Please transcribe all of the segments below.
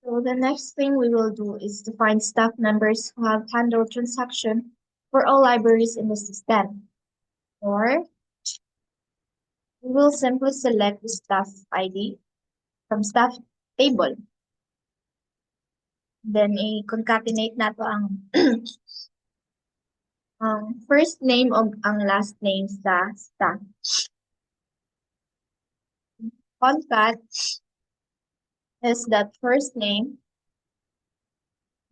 So the next thing we will do is to find staff members who have handled transaction for all libraries in the system. Or we will simply select the staff ID from staff table. Then i-concatenate nato ang ang first name o ang last name sa staff. Concat is that first name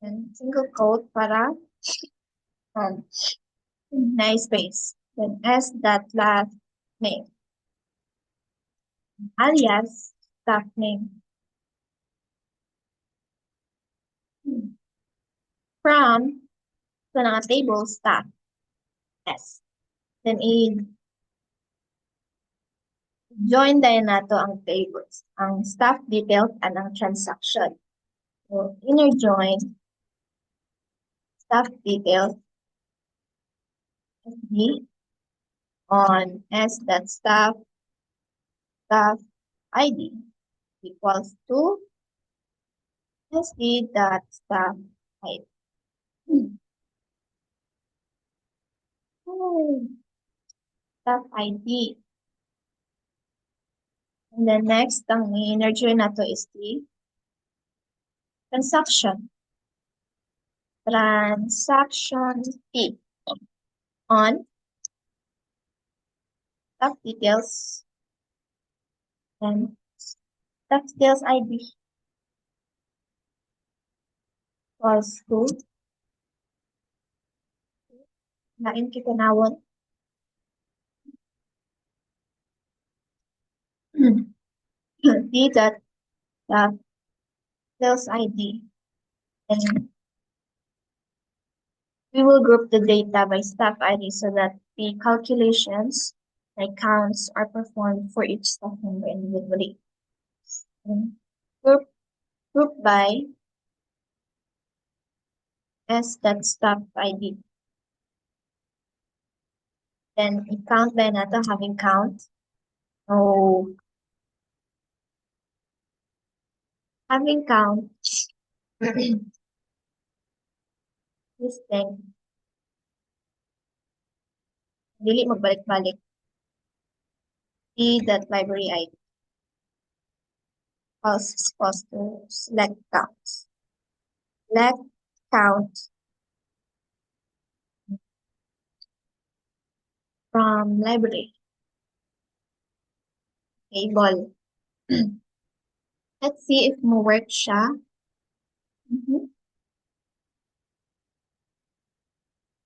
and single quote para um, nice space. Then S that last name. Alias staff name. From sa mga table staff S. Then i-join din nato ang tables, ang staff details and ang transaction. So inner join staff details SB on S that staff ID equals to SD dot staff ID. Staff ID. And then next, ang i-nurture na to is the transaction. Transaction fee on staff details and staff details ID equals to lain kitanawon D dot staff details ID. And we will group the data by staff ID so that the calculations, like counts, are performed for each staff member individually. And group by S that staff ID. Then i-count by nato having count. So having count this thing dili magbalik-balik. D that library ID is supposed to select count. Select count from library table. Let's see if mo work siya.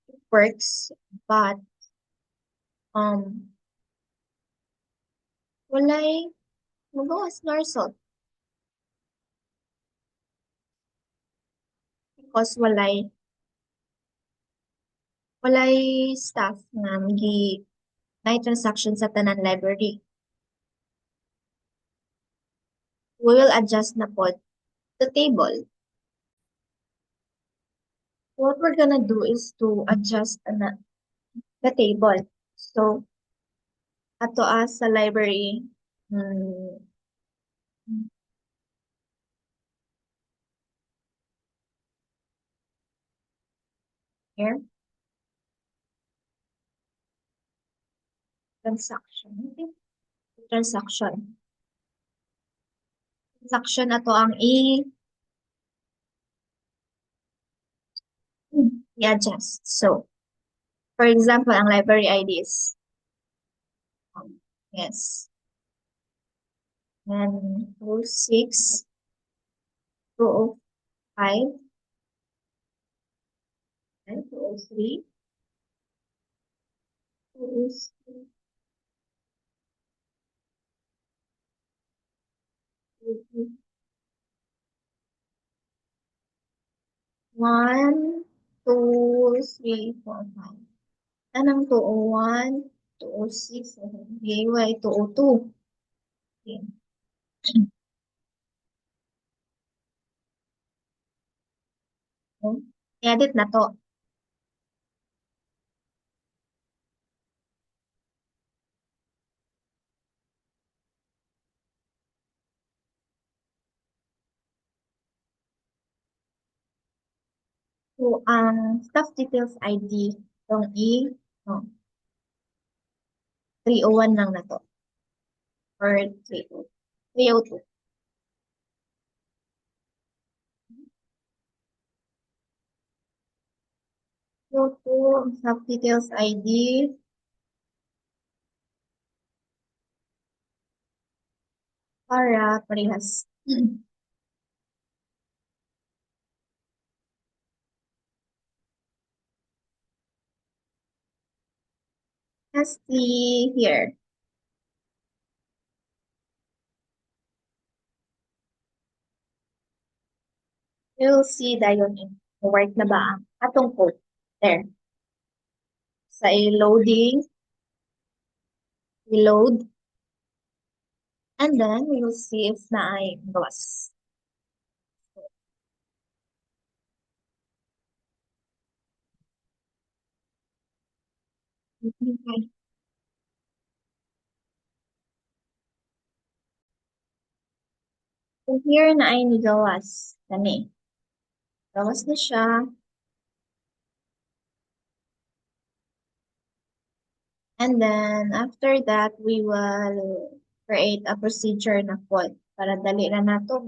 It works, but walay magawas na result because walay staff nga magi may transaction sa tanan library. We will adjust na pod the table. What we're gonna do is to adjust the table. So, ato as sa library, here, transaction. Okay. Transaction ato ang i-adjust. So, for example, ang library ID is yes. And 06, 205, and 203, 203, 1, 2, 3, 4, 5. Anong 201, 206, GY 202. Okay. I-edit na to. So, ang staff details ID, itong no, 301 lang na to. Or 302. 302, ang staff details ID, para parehas. Lastly, here, you'll see the unit. Work na ba ang atong code? There. Sa loading, reload, and then we will see if na ay gawas. Okay. So here na ay ni gawas. Kani. Gawas na siya. And then after that, we will create a procedure na code para dali na nato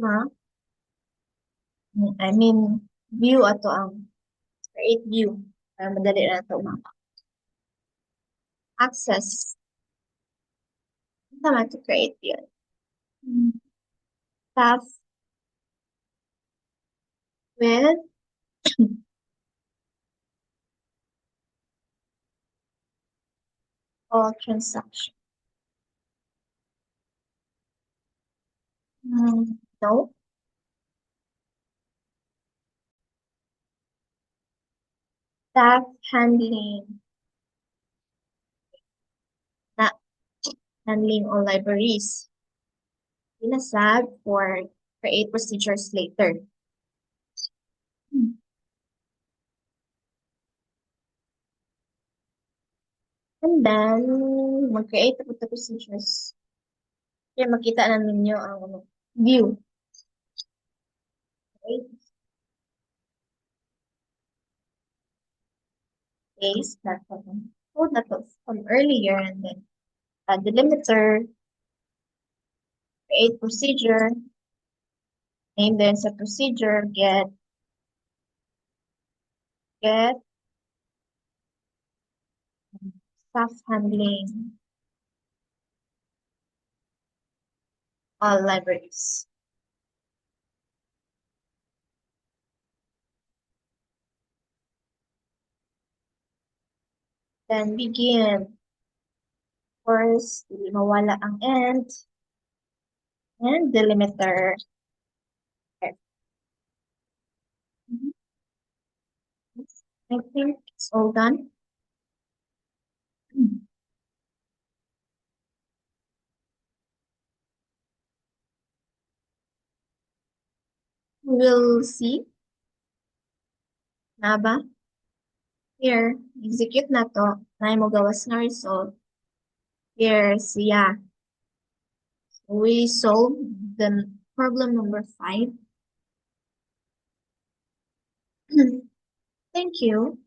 I mean, view ato ang create view para madali na nato access. Tama to create yun. Staff with all transaction. No. Staff handling na handling all libraries. Pinasag for create procedures later. And then, mag-create ako ng procedures. Kaya makita na ninyo ang view. Okay? Case that code that was from earlier, and then delimiter, create procedure, name then sa procedure, get staff handling all libraries. Then begin. Of course, hindi mawala ang end and delimiter. Okay. I think it's all done. We'll see na ba? Here, execute na to. Na mo gawas na result. Here, siya. We solve the problem number 5. Thank you.